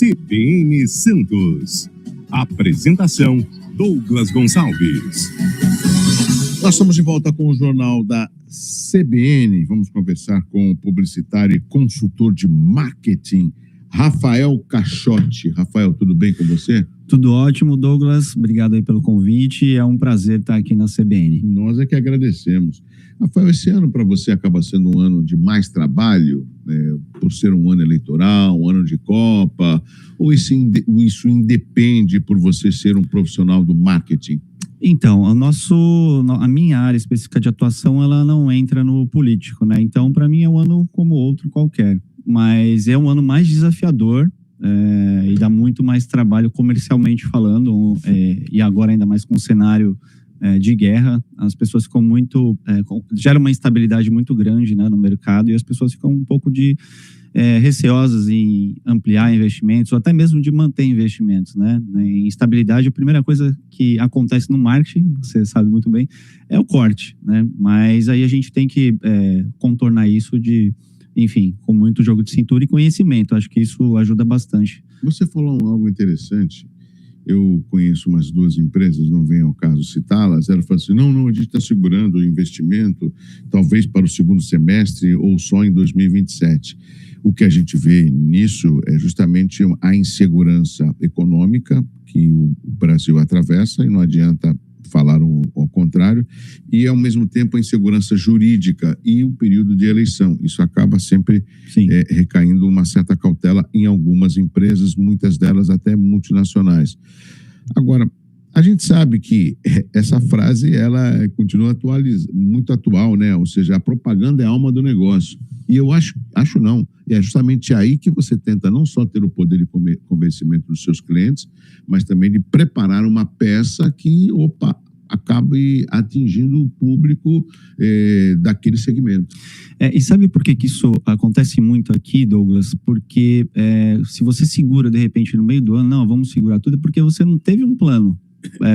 CBN Santos. Apresentação: Douglas Gonçalves. Nós estamos de volta com o Jornal da CBN. Vamos conversar com o publicitário e consultor de marketing, Rafael Cachotti. Rafael, tudo bem com você? Tudo ótimo, Douglas. Obrigado aí pelo convite. É um prazer estar aqui na CBN. Nós é que agradecemos. Rafael, esse ano para você acaba sendo um ano de mais trabalho, por ser um ano eleitoral, um ano de Copa, ou isso independe por você ser um profissional do marketing? Então, a minha área específica de atuação, ela não entra no político, né? Então, para mim é um ano como outro qualquer. Mas é um ano mais desafiador e dá muito mais trabalho comercialmente falando, e agora ainda mais com o cenário de guerra. As pessoas ficam gera uma instabilidade muito grande, né, no mercado, e as pessoas ficam um pouco receosas em ampliar investimentos, ou até mesmo de manter investimentos, né? Em instabilidade, a primeira coisa que acontece no marketing, você sabe muito bem, é o corte, né? Mas aí a gente tem que contornar isso enfim, com muito jogo de cintura e conhecimento. Acho que isso ajuda bastante. Você falou algo interessante. Eu conheço umas duas empresas, não vem ao caso citá-las. Elas falam assim, não, a gente está segurando o investimento, talvez para o segundo semestre ou só em 2027. O que a gente vê nisso é justamente a insegurança econômica que o Brasil atravessa, e não adianta falar ao contrário, e ao mesmo tempo a insegurança jurídica e o período de eleição. Isso acaba sempre recaindo uma certa cautela em algumas empresas, muitas delas até multinacionais. Agora, a gente sabe que essa frase ela continua muito atual, né? Ou seja, a propaganda é a alma do negócio. E eu acho não. E é justamente aí que você tenta não só ter o poder de convencimento dos seus clientes, mas também de preparar uma peça que, acabe atingindo o público daquele segmento. E sabe por que isso acontece muito aqui, Douglas? Porque se você segura, de repente, no meio do ano, não, vamos segurar tudo, é porque você não teve um plano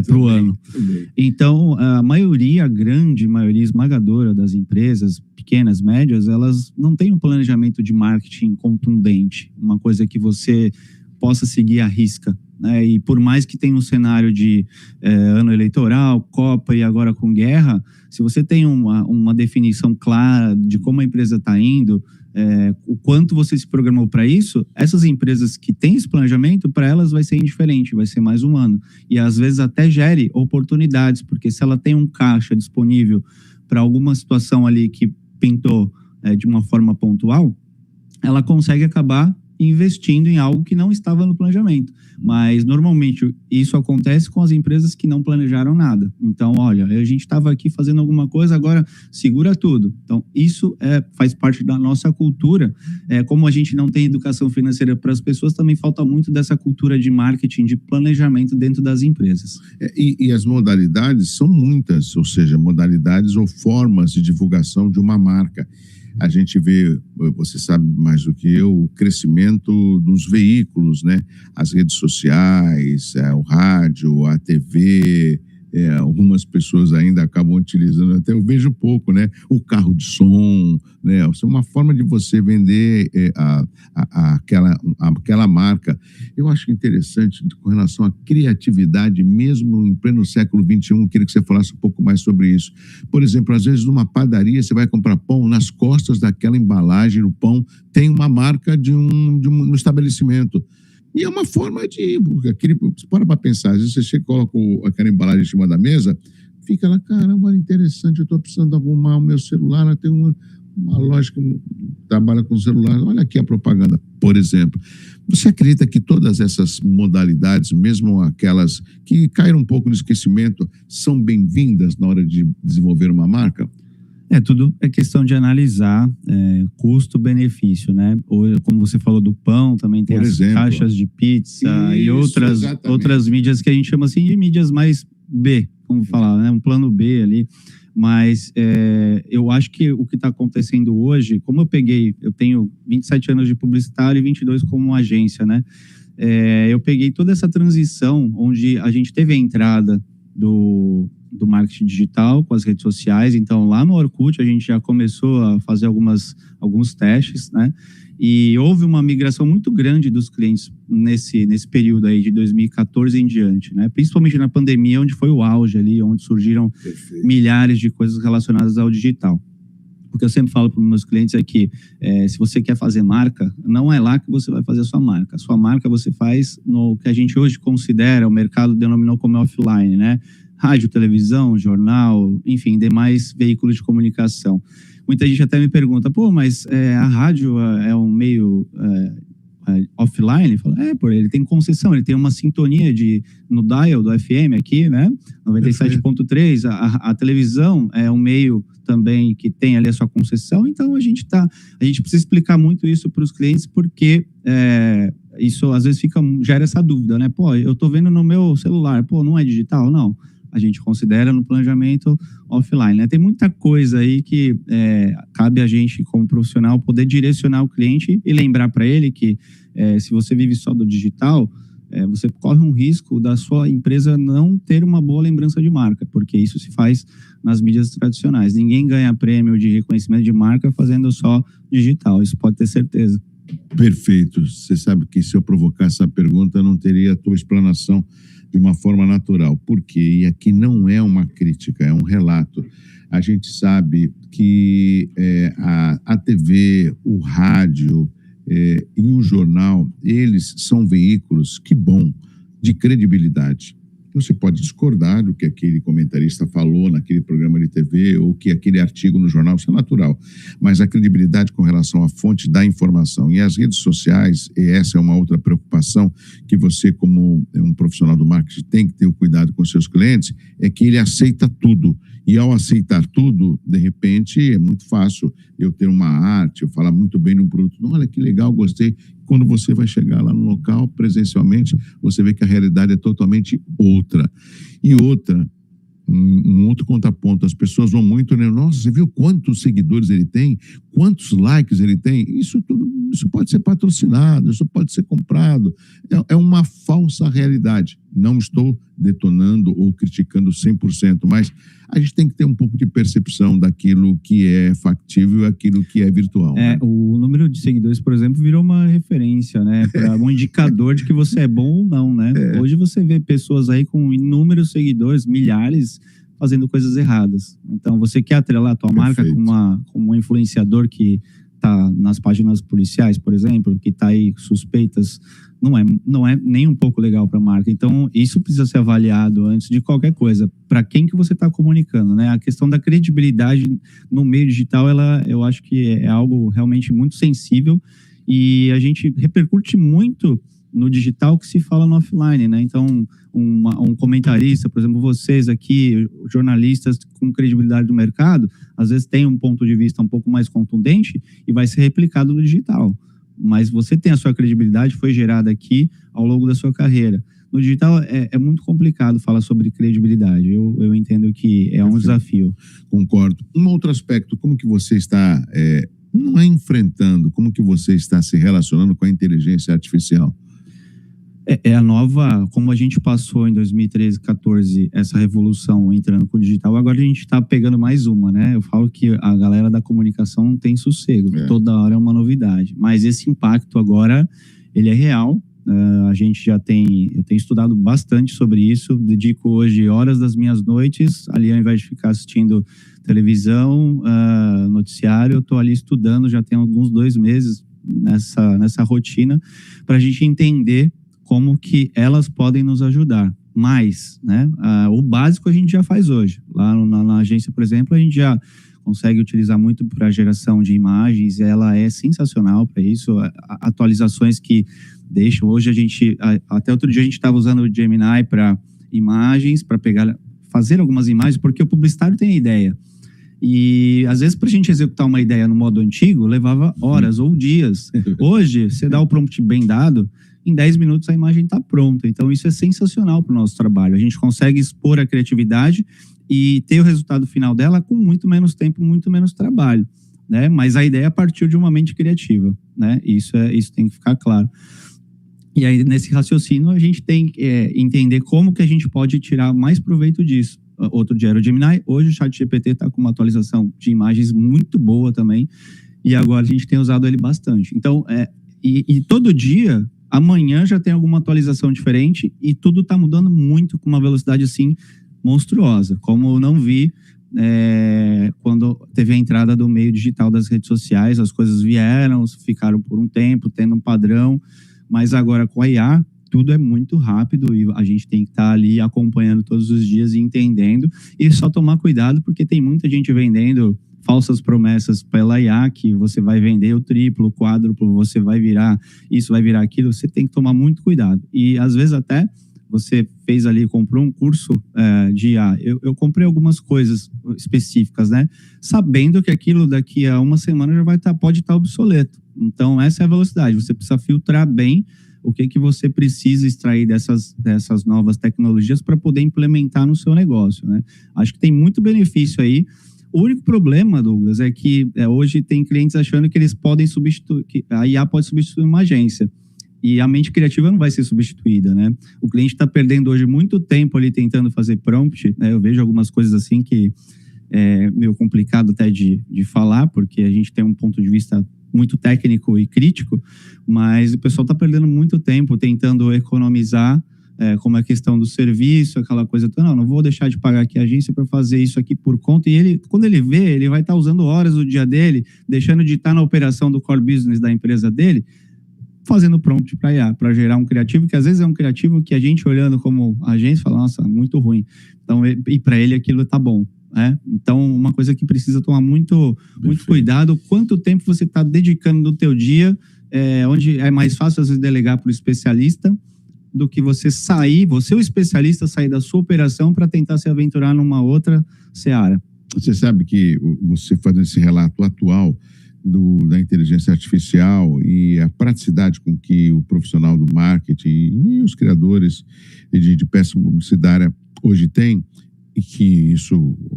para o ano. Também. Então, a grande maioria esmagadora das empresas, pequenas, médias, elas não têm um planejamento de marketing contundente, uma coisa que você possa seguir à risca, né? E por mais que tenha um cenário de ano eleitoral, Copa e agora com guerra, se você tem uma definição clara de como a empresa está indo, o quanto você se programou para isso, essas empresas que têm esse planejamento, para elas vai ser indiferente, vai ser mais humano. E às vezes até gere oportunidades, porque se ela tem um caixa disponível para alguma situação ali que pintou de uma forma pontual, ela consegue acabar investindo em algo que não estava no planejamento. Mas, normalmente, isso acontece com as empresas que não planejaram nada. Então, olha, a gente estava aqui fazendo alguma coisa, agora segura tudo. Então, isso faz parte da nossa cultura. Como a gente não tem educação financeira para as pessoas, também falta muito dessa cultura de marketing, de planejamento dentro das empresas. E as modalidades são muitas, ou seja, modalidades ou formas de divulgação de uma marca. A gente vê, você sabe mais do que eu, o crescimento dos veículos, né? As redes sociais, o rádio, a TV, algumas pessoas ainda acabam utilizando, até eu vejo pouco, né? O carro de som, né? É uma forma de você vender aquela marca. Eu acho interessante com relação à criatividade, mesmo em pleno século XXI, queria que você falasse um pouco mais sobre isso. Por exemplo, às vezes numa padaria você vai comprar pão, nas costas daquela embalagem, o pão tem uma marca de um estabelecimento. E é uma forma de... Você para pensar, às vezes você chega e coloca aquela embalagem em cima da mesa, fica lá, caramba, interessante, eu estou precisando arrumar o meu celular, lá tem uma loja que trabalha com celular, olha aqui a propaganda, por exemplo. Você acredita que todas essas modalidades, mesmo aquelas que caíram um pouco no esquecimento, são bem-vindas na hora de desenvolver uma marca? Tudo é questão de analisar custo-benefício, né? Ou, como você falou do pão, também tem as caixas de pizza e outras mídias que a gente chama assim de mídias mais B, vamos falar, né? Um plano B ali. Mas eu acho que o que está acontecendo hoje, como eu tenho 27 anos de publicitário e 22 como agência, né? Eu peguei toda essa transição onde a gente teve a entrada do marketing digital com as redes sociais. Então, lá no Orkut, a gente já começou a fazer alguns testes, né? E houve uma migração muito grande dos clientes nesse período aí de 2014 em diante, né? Principalmente na pandemia, onde foi o auge ali, onde surgiram milhares de coisas relacionadas ao digital. O que eu sempre falo para os meus clientes é que se você quer fazer marca, não é lá que você vai fazer a sua marca. A sua marca você faz no que a gente hoje considera, o mercado denominou como offline, né? Rádio, televisão, jornal, enfim, demais veículos de comunicação. Muita gente até me pergunta, pô, mas a rádio é um meio offline? Fala, ele tem concessão, ele tem uma sintonia no dial do FM aqui, né? 97.3, a televisão é um meio também que tem ali a sua concessão, então a gente precisa explicar muito isso para os clientes, porque isso às vezes gera essa dúvida, né? Pô, eu tô vendo no meu celular, pô, não é digital? Não. A gente considera no planejamento offline, né? Tem muita coisa aí que cabe a gente, como profissional, poder direcionar o cliente e lembrar para ele que se você vive só do digital, você corre um risco da sua empresa não ter uma boa lembrança de marca, porque isso se faz nas mídias tradicionais. Ninguém ganha prêmio de reconhecimento de marca fazendo só digital, isso pode ter certeza. Perfeito. Você sabe que se eu provocar essa pergunta, eu não teria a tua explanação de uma forma natural. Por quê? E aqui não é uma crítica, é um relato. A gente sabe que a TV, o rádio e o jornal, eles são veículos, que bom, de credibilidade. Você pode discordar do que aquele comentarista falou naquele programa de TV ou que aquele artigo no jornal, isso é natural. Mas a credibilidade com relação à fonte da informação e as redes sociais, e essa é uma outra preocupação que você, como um profissional do marketing, tem que ter o cuidado com seus clientes, é que ele aceita tudo. E ao aceitar tudo, de repente, é muito fácil eu ter uma arte, eu falar muito bem de um produto. Olha que legal, gostei. Quando você vai chegar lá no local, presencialmente, você vê que a realidade é totalmente outra. E outra, um outro contraponto, as pessoas vão muito, né? Nossa, você viu quantos seguidores ele tem? Quantos likes ele tem? Isso pode ser patrocinado, isso pode ser comprado. É uma falsa realidade. Não estou detonando ou criticando 100%, mas a gente tem que ter um pouco de percepção daquilo que é factível e aquilo que é virtual. Né? O número de seguidores, por exemplo, virou uma referência, né? Para um indicador de que você é bom ou não, né? Hoje você vê pessoas aí com inúmeros seguidores, milhares, fazendo coisas erradas. Então, você quer atrelar a tua marca com um influenciador que está nas páginas policiais, por exemplo, que está aí suspeitas, não é nem um pouco legal para a marca. Então, isso precisa ser avaliado antes de qualquer coisa. Para quem que você está comunicando, né? A questão da credibilidade no meio digital, eu acho que é algo realmente muito sensível e a gente repercute muito no digital que se fala no offline, né? Então, um comentarista, por exemplo, vocês aqui, jornalistas com credibilidade do mercado, às vezes tem um ponto de vista um pouco mais contundente e vai ser replicado no digital. Mas você tem a sua credibilidade, foi gerada aqui ao longo da sua carreira. No digital é muito complicado falar sobre credibilidade. Eu entendo que é um desafio. Concordo. Um outro aspecto, como que você está, não é enfrentando, como que você está se relacionando com a inteligência artificial? É a nova, como a gente passou em 2013, 2014, essa revolução entrando com o digital, agora a gente está pegando mais uma, né? Eu falo que a galera da comunicação não tem sossego, toda hora é uma novidade. Mas esse impacto agora, ele é real. Eu tenho estudado bastante sobre isso, dedico hoje horas das minhas noites, ali ao invés de ficar assistindo televisão, noticiário, eu estou ali estudando, já tem alguns 2 meses nessa rotina, para a gente entender como que elas podem nos ajudar. Mas, né, o básico a gente já faz hoje. Lá na agência, por exemplo, a gente já consegue utilizar muito para geração de imagens, ela é sensacional para isso, atualizações que deixam. Hoje até outro dia a gente estava usando o Gemini para imagens, para fazer algumas imagens, porque o publicitário tem a ideia. E, às vezes, para a gente executar uma ideia no modo antigo, levava horas ou dias. Hoje, você dá o prompt bem dado, em 10 minutos a imagem está pronta. Então, isso é sensacional para o nosso trabalho. A gente consegue expor a criatividade e ter o resultado final dela com muito menos tempo, muito menos trabalho, né? Mas a ideia partiu de uma mente criativa, né? Isso tem que ficar claro. E aí, nesse raciocínio, a gente tem que entender como que a gente pode tirar mais proveito disso. Outro dia era o Gemini, hoje o ChatGPT está com uma atualização de imagens muito boa também, e agora a gente tem usado ele bastante. Então, e todo dia, amanhã já tem alguma atualização diferente, e tudo está mudando muito com uma velocidade, assim, monstruosa. Como eu não vi quando teve a entrada do meio digital das redes sociais, as coisas vieram, ficaram por um tempo, tendo um padrão, mas agora com a IA, tudo é muito rápido e a gente tem que estar ali acompanhando todos os dias e entendendo, e só tomar cuidado porque tem muita gente vendendo falsas promessas pela IA, que você vai vender o triplo, o quádruplo, você vai virar isso, vai virar aquilo, você tem que tomar muito cuidado. E às vezes até você fez ali, comprou um curso de IA, eu comprei algumas coisas específicas, né? Sabendo que aquilo daqui a uma semana já pode estar obsoleto. Então essa é a velocidade, você precisa filtrar bem o que você precisa extrair dessas novas tecnologias para poder implementar no seu negócio, né? Acho que tem muito benefício aí. O único problema, Douglas, é que hoje tem clientes achando que eles podem substituir, que a IA pode substituir uma agência. E a mente criativa não vai ser substituída, né? O cliente está perdendo hoje muito tempo ali tentando fazer prompt, né? Eu vejo algumas coisas assim que é meio complicado até de falar, porque a gente tem um ponto de vista muito técnico e crítico, mas o pessoal está perdendo muito tempo tentando economizar, como a questão do serviço, aquela coisa, não vou deixar de pagar aqui a agência para fazer isso aqui por conta, e ele, quando ele vê, ele vai estar usando horas do dia dele, deixando de estar na operação do core business da empresa dele, fazendo prompt para IA, para gerar um criativo, que às vezes é um criativo que a gente olhando como agência fala, nossa, muito ruim. Então, e para ele aquilo tá bom. Então, uma coisa que precisa tomar muito cuidado, quanto tempo você está dedicando no teu dia, onde é mais fácil às vezes delegar para o especialista, do que você o especialista sair da sua operação para tentar se aventurar numa outra seara. Você sabe que você fazendo esse relato atual da inteligência artificial e a praticidade com que o profissional do marketing e os criadores de peça publicitária hoje têm, e que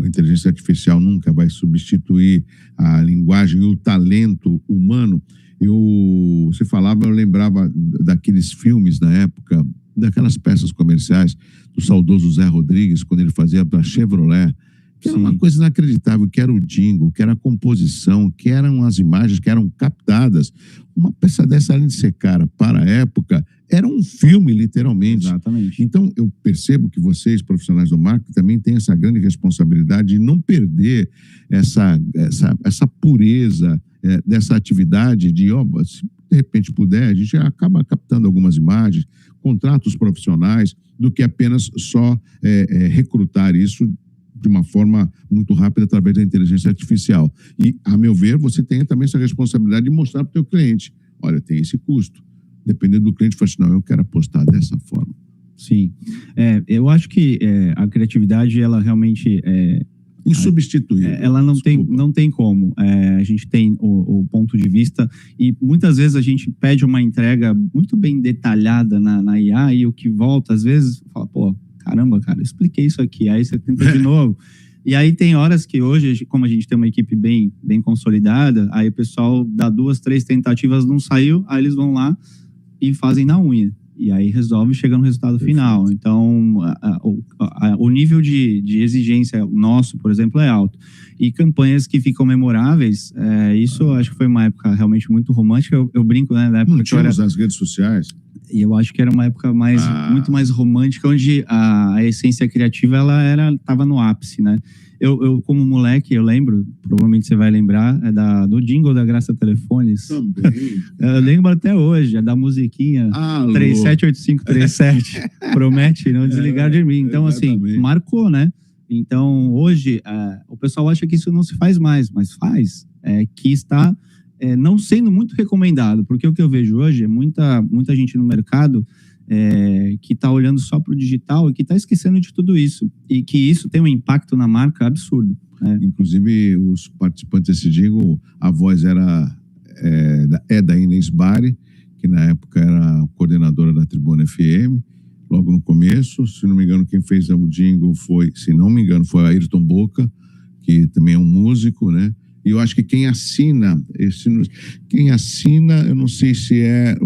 a inteligência artificial nunca vai substituir a linguagem e o talento humano. Você falava, eu lembrava daqueles filmes na época, daquelas peças comerciais do saudoso Zé Rodrigues, quando ele fazia para a Chevrolet, que era uma coisa inacreditável, que era o jingle, que era a composição, que eram as imagens que eram captadas. Uma peça dessa, além de ser cara para a época, era um filme, literalmente. Exatamente. Então, eu percebo que vocês, profissionais do marketing, também têm essa grande responsabilidade de não perder essa pureza dessa atividade de, se de repente puder, a gente acaba captando algumas imagens, contratos profissionais, do que apenas só recrutar isso de uma forma muito rápida através da inteligência artificial. E, a meu ver, você tem também essa responsabilidade de mostrar para o teu cliente, olha, tem esse custo. Dependendo do cliente, fala assim, não, eu quero apostar dessa forma. Sim. Eu acho que a criatividade, ela realmente insubstituível. Ela não tem como. A gente tem o ponto de vista e muitas vezes a gente pede uma entrega muito bem detalhada na IA e o que volta, às vezes, fala, pô, caramba, cara, expliquei isso aqui. Aí você tenta de novo. E aí tem horas que hoje, como a gente tem uma equipe bem consolidada, aí o pessoal dá 2, 3 tentativas, não saiu, aí eles vão lá e fazem na unha. E aí resolve chegar no resultado final. Então, o nível de exigência nosso, por exemplo, é alto. E campanhas que ficam memoráveis, isso acho que foi uma época realmente muito romântica. Eu brinco, né? Na época não tínhamos as redes sociais. E eu acho que era uma época muito mais romântica, onde a essência criativa ela estava no ápice, né? Eu, como moleque, eu lembro, provavelmente você vai lembrar, do jingle da Graça Telefones. Também. Eu lembro até hoje, da musiquinha 378537. Promete não desligar de mim. Então, exatamente. Assim, marcou, né? Então, hoje, o pessoal acha que isso não se faz mais, mas faz. Que está não sendo muito recomendado, porque o que eu vejo hoje é muita gente no mercado que está olhando só para o digital e que está esquecendo de tudo isso. E que isso tem um impacto na marca absurdo. Inclusive, os participantes desse jingle, a voz era da Inês Bari, que na época era coordenadora da Tribuna FM, logo no começo. Se não me engano, quem fez o jingle foi a Ayrton Boca, que também é um músico, né? E eu acho que quem assina, eu não sei se é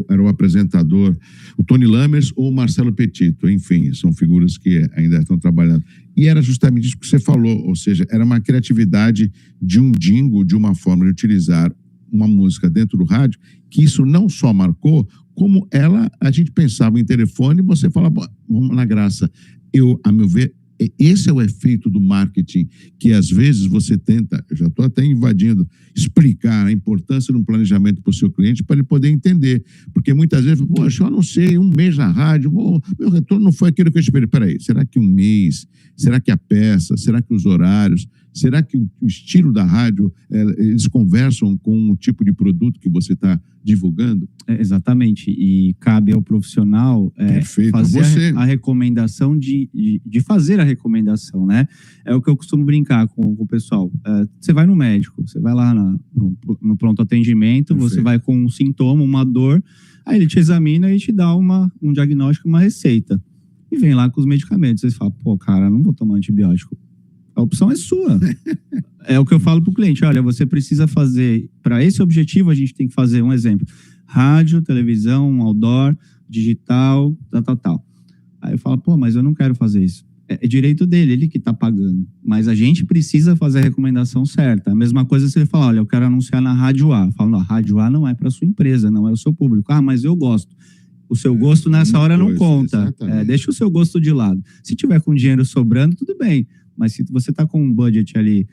era o apresentador, o Tony Lammers ou o Marcelo Petito, enfim, são figuras que ainda estão trabalhando. E era justamente isso que você falou, ou seja, era uma criatividade de um jingle, de uma forma de utilizar uma música dentro do rádio, que isso não só marcou, como a gente pensava em telefone, você falava, vamos na graça. A meu ver, esse é o efeito do marketing, que às vezes você tenta, eu já estou até invadindo, explicar a importância de um planejamento para o seu cliente para ele poder entender. Porque muitas vezes, poxa, eu anunciei um mês na rádio, meu retorno não foi aquilo que eu esperei. Peraí, será que um mês? Será que a peça? Será que os horários? Será que o estilo da rádio, eles conversam com o tipo de produto que você está divulgando? Exatamente, e cabe ao profissional fazer a recomendação de fazer a recomendação, né? É o que eu costumo brincar com o pessoal. Você vai no médico, você vai lá no pronto atendimento, Perfeito. Você vai com um sintoma, uma dor, aí ele te examina e te dá um diagnóstico, uma receita. E vem lá com os medicamentos. Você fala, pô, cara, não vou tomar antibiótico. A opção é sua. É o que eu falo para o cliente. Olha, você precisa fazer, para esse objetivo, a gente tem que fazer um exemplo. Rádio, televisão, outdoor, digital, tal. Aí eu falo, pô, mas eu não quero fazer isso. É direito dele, ele que está pagando. Mas a gente precisa fazer a recomendação certa. A mesma coisa se ele falar, olha, eu quero anunciar na Rádio A. Eu falo, não, a Rádio A não é para sua empresa, não é o seu público. Ah, mas eu gosto. O seu gosto nessa hora não conta. Deixa o seu gosto de lado. Se tiver com dinheiro sobrando, tudo bem. Mas se você está com um budget ali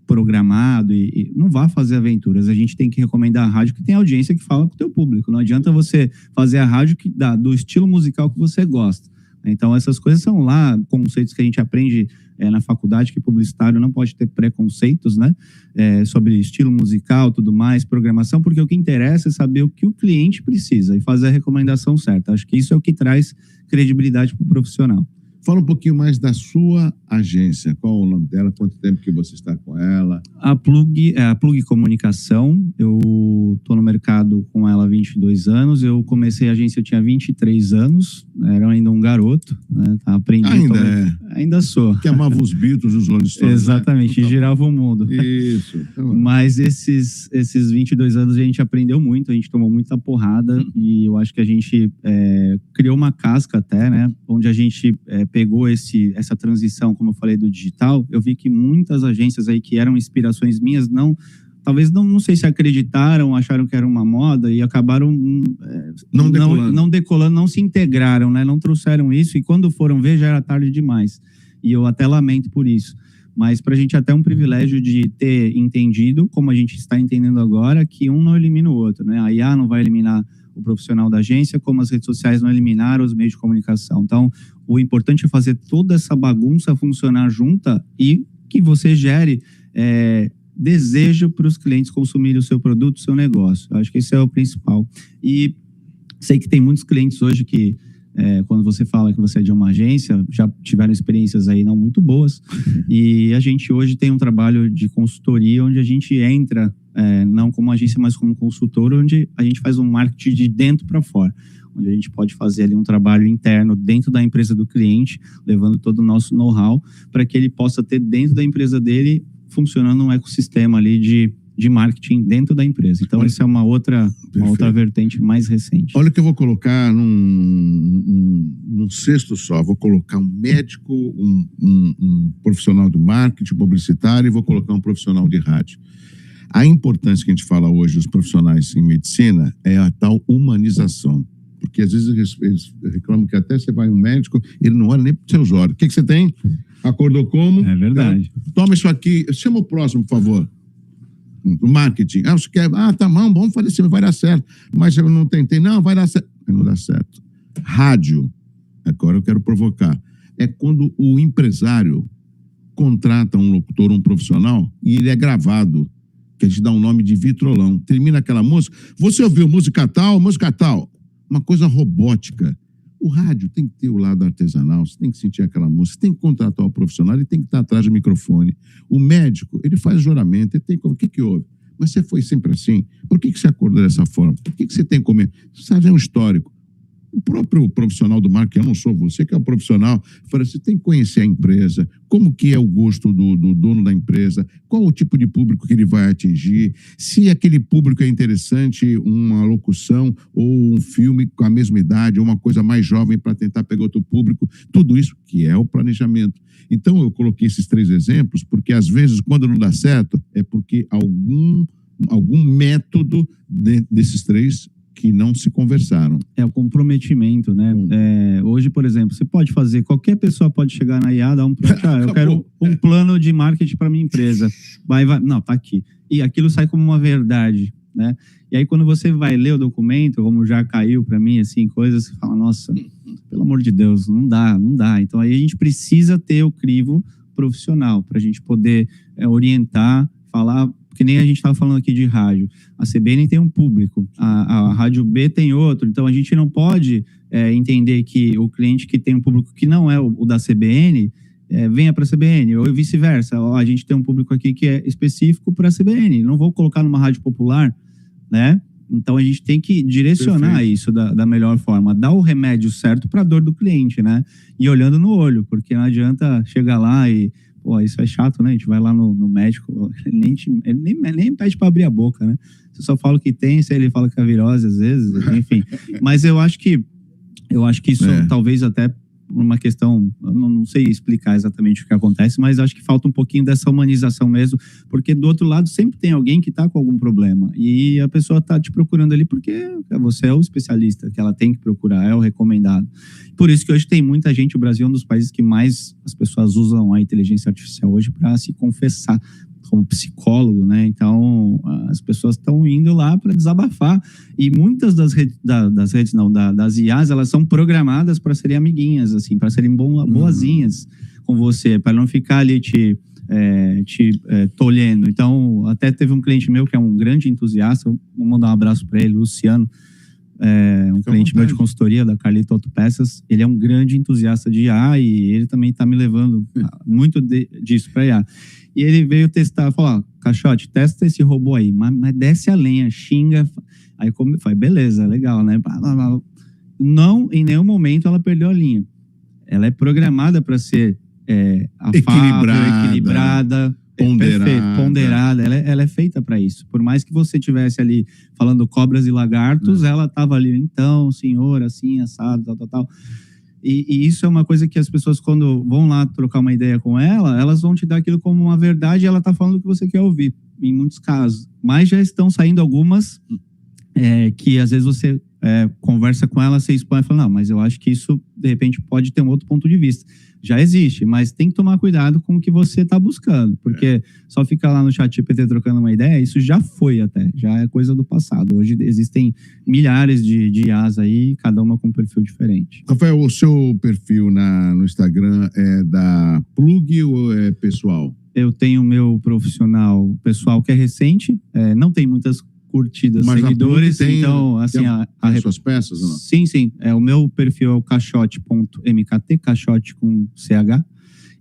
programado, e não vá fazer aventuras. A gente tem que recomendar a rádio que tem audiência que fala com o teu público. Não adianta você fazer a rádio que dá do estilo musical que você gosta. Então, essas coisas são lá conceitos que a gente aprende na faculdade, que publicitário não pode ter preconceitos, né? Sobre estilo musical, tudo mais, programação, porque o que interessa é saber o que o cliente precisa e fazer a recomendação certa. Acho que isso é o que traz credibilidade para o profissional. Fala um pouquinho mais da sua agência. Qual é o nome dela? Quanto tempo que você está com ela? A Plug Comunicação. Eu estou no mercado com ela há 22 anos. Eu comecei a agência, eu tinha 23 anos. Era ainda um garoto. Né? Aprendi. Ainda sou. Que amava os Beatles e os Rolling Stones. Exatamente. Né? E girava o mundo. Isso. Mas esses 22 anos a gente aprendeu muito. A gente tomou muita porrada. E eu acho que a gente criou uma casca até, né? Onde a gente pegou essa transição, como eu falei, do digital. Eu vi que muitas agências aí que eram inspirações minhas, talvez não sei se acreditaram, acharam que era uma moda e acabaram não decolando, não se integraram, né? Não trouxeram isso e quando foram ver já era tarde demais. E eu até lamento por isso. Mas para a gente é até um privilégio de ter entendido, como a gente está entendendo agora, que um não elimina o outro, né? A IA não vai eliminar o profissional da agência, como as redes sociais não eliminaram os meios de comunicação. Então, o importante é fazer toda essa bagunça funcionar junta e que você gere desejo para os clientes consumirem o seu produto, o seu negócio. Eu acho que esse é o principal. E sei que tem muitos clientes hoje que, quando você fala que você é de uma agência, já tiveram experiências aí não muito boas. E a gente hoje tem um trabalho de consultoria onde a gente entra não como agência, mas como consultor, onde a gente faz um marketing de dentro para fora, onde a gente pode fazer ali um trabalho interno dentro da empresa do cliente, levando todo o nosso know-how para que ele possa ter dentro da empresa dele, funcionando um ecossistema ali de marketing dentro da empresa. Então, essa é uma outra vertente mais recente. Olha o que eu vou colocar num cesto só. Vou colocar um médico, um profissional do marketing publicitário e vou colocar um profissional de rádio. A importância que a gente fala hoje dos profissionais em medicina é a tal humanização. Porque às vezes eles reclamam que até você vai um médico, ele não olha nem para os seus olhos. O que você tem? Acordou como? É verdade. Toma isso aqui. Chama o próximo, por favor. O marketing. Você quer? Tá bom, vamos fazer assim, vai dar certo. Mas eu não tentei. Não, vai dar certo. Não dá certo. Rádio. Agora eu quero provocar. É quando o empresário contrata um locutor, um profissional, e ele é gravado. Que a gente dá um nome de vitrolão. Termina aquela música. Você ouviu música tal? Uma coisa robótica. O rádio tem que ter o lado artesanal, você tem que sentir aquela música, você tem que contratar o profissional, ele tem que estar atrás do microfone. O médico, ele faz juramento, ele tem que... O que houve? Mas você foi sempre assim? Por que você acordou dessa forma? Por que você tem que comer? Você sabe, é um histórico. O próprio profissional do marketing, eu não sou você que é o profissional, fala, você tem que conhecer a empresa, como que é o gosto do dono da empresa, qual o tipo de público que ele vai atingir, se aquele público é interessante, uma locução ou um filme com a mesma idade, ou uma coisa mais jovem para tentar pegar outro público, tudo isso que é o planejamento. Então, eu coloquei esses 3 exemplos, porque às vezes, quando não dá certo, é porque algum método desses 3 que não se conversaram. É o comprometimento, né? Hoje, por exemplo, você pode fazer, qualquer pessoa pode chegar na IA, dar um plano, eu quero um plano de marketing para minha empresa. Vai, não, tá aqui. E aquilo sai como uma verdade, né? E aí, quando você vai ler o documento, como já caiu para mim, assim, coisas, você fala, nossa, pelo amor de Deus, não dá. Então, aí a gente precisa ter o crivo profissional para a gente poder orientar, falar, que nem a gente estava falando aqui de rádio. A CBN tem um público, a Rádio B tem outro, então a gente não pode entender que o cliente que tem um público que não é o da CBN, venha para a CBN, ou vice-versa. A gente tem um público aqui que é específico para a CBN, não vou colocar numa rádio popular, né? Então a gente tem que direcionar Perfeito. Isso da melhor forma, dar o remédio certo para a dor do cliente, né? E olhando no olho, porque não adianta chegar lá e pô, isso é chato, né? A gente vai lá no médico, ele nem pede para abrir a boca, né? Você só fala o que tem, se ele fala que é virose às vezes, enfim. Mas eu acho que isso talvez até uma questão, eu não sei explicar exatamente o que acontece, mas acho que falta um pouquinho dessa humanização mesmo, porque do outro lado sempre tem alguém que está com algum problema e a pessoa está te procurando ali porque você é o especialista que ela tem que procurar, é o recomendado. Por isso que hoje tem muita gente, o Brasil é um dos países que mais as pessoas usam a inteligência artificial hoje para se confessar como psicólogo, né? Então, as pessoas estão indo lá para desabafar. E muitas das IAs, elas são programadas para serem amiguinhas, assim, para serem boazinhas com você, para não ficar ali te tolhendo. Então, até teve um cliente meu que é um grande entusiasta, vou mandar um abraço para ele, Luciano, um cliente meu de consultoria, da Carlito Autopeças. Ele é um grande entusiasta de IA e ele também está me levando muito disso para IA. E ele veio testar, falou, Caixote, testa esse robô aí, mas desce a lenha, xinga. Aí como foi, beleza, legal, né? Não, em nenhum momento ela perdeu a linha. Ela é programada para ser afável, equilibrada, ponderada. Ela é feita para isso. Por mais que você tivesse ali falando cobras e lagartos, ela estava ali, então, senhor, assim, assado, tal. E isso é uma coisa que as pessoas, quando vão lá trocar uma ideia com ela, elas vão te dar aquilo como uma verdade e ela está falando o que você quer ouvir, em muitos casos. Mas já estão saindo algumas que às vezes você conversa com ela, você expõe e fala, não, mas eu acho que isso, de repente, pode ter um outro ponto de vista. Já existe, mas tem que tomar cuidado com o que você está buscando, porque só ficar lá no ChatGPT trocando uma ideia, isso já foi até, já é coisa do passado. Hoje existem milhares de IAs aí, cada uma com um perfil diferente. Rafael, o seu perfil no Instagram é da Plug ou é pessoal? Eu tenho o meu profissional pessoal que é recente, não tem muitas curtidas, mas seguidores, então, assim... As suas peças, ou não? Sim. O meu perfil é o caixote.mkt, caixote com CH,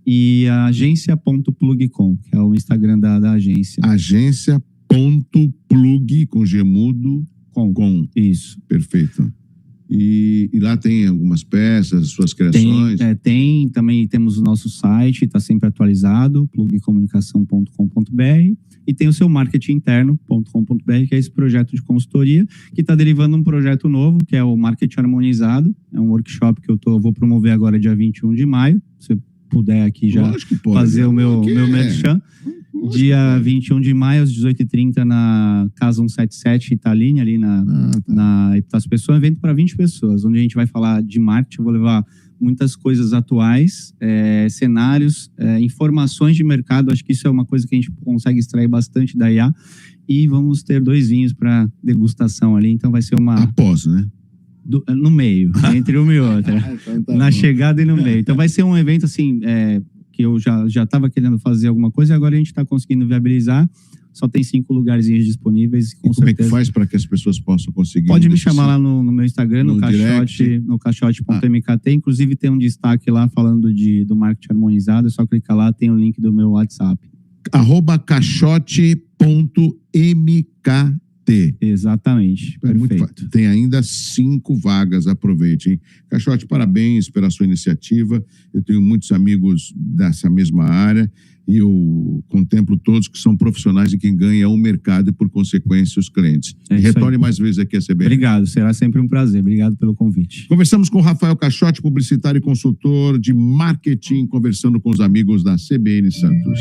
e a agência.plugcom, que é o Instagram da agência. Agência.plug, com gemudo, com. Isso. Perfeito. E lá tem algumas peças, suas criações? Também temos o nosso site, está sempre atualizado, plugcomunicação.com.br, e tem o seu marketinginterno.com.br, que é esse projeto de consultoria, que está derivando um projeto novo, que é o Marketing Harmonizado, é um workshop que eu vou promover agora dia 21 de maio, se puder aqui já fazer o meu merchan. Dia 21 de maio, às 18h30, na Casa 177 Italine, ali na Epitácio Pessoa, um evento para 20 pessoas, onde a gente vai falar de marketing. Eu vou levar muitas coisas atuais, cenários, informações de mercado. Acho que isso é uma coisa que a gente consegue extrair bastante da IA. E vamos ter 2 vinhos para degustação ali, então vai ser uma... Após, né? No meio, entre uma e outra. Então na chegada e no meio. Então vai ser um evento assim... que eu já estava querendo fazer alguma coisa e agora a gente está conseguindo viabilizar. Só tem 5 lugarzinhos disponíveis. Como é que faz para que as pessoas possam conseguir? Pode me chamar lá no meu Instagram, no caixote.mkt. Inclusive tem um destaque lá falando do marketing harmonizado. É só clicar lá, tem o link do meu WhatsApp. @caixote.mkt. T. Exatamente. É muito Perfeito. tem ainda 5 vagas, aproveite, hein? Caixote, parabéns pela sua iniciativa. Eu tenho muitos amigos dessa mesma área e eu contemplo todos que são profissionais e quem ganha é o mercado e, por consequência, os clientes. É isso Retorne aí. mais vezes aqui a CBN. Obrigado, será sempre um prazer. Obrigado pelo convite. Conversamos com o Rafael Caixote, publicitário e consultor de marketing, conversando com os amigos da CBN Santos.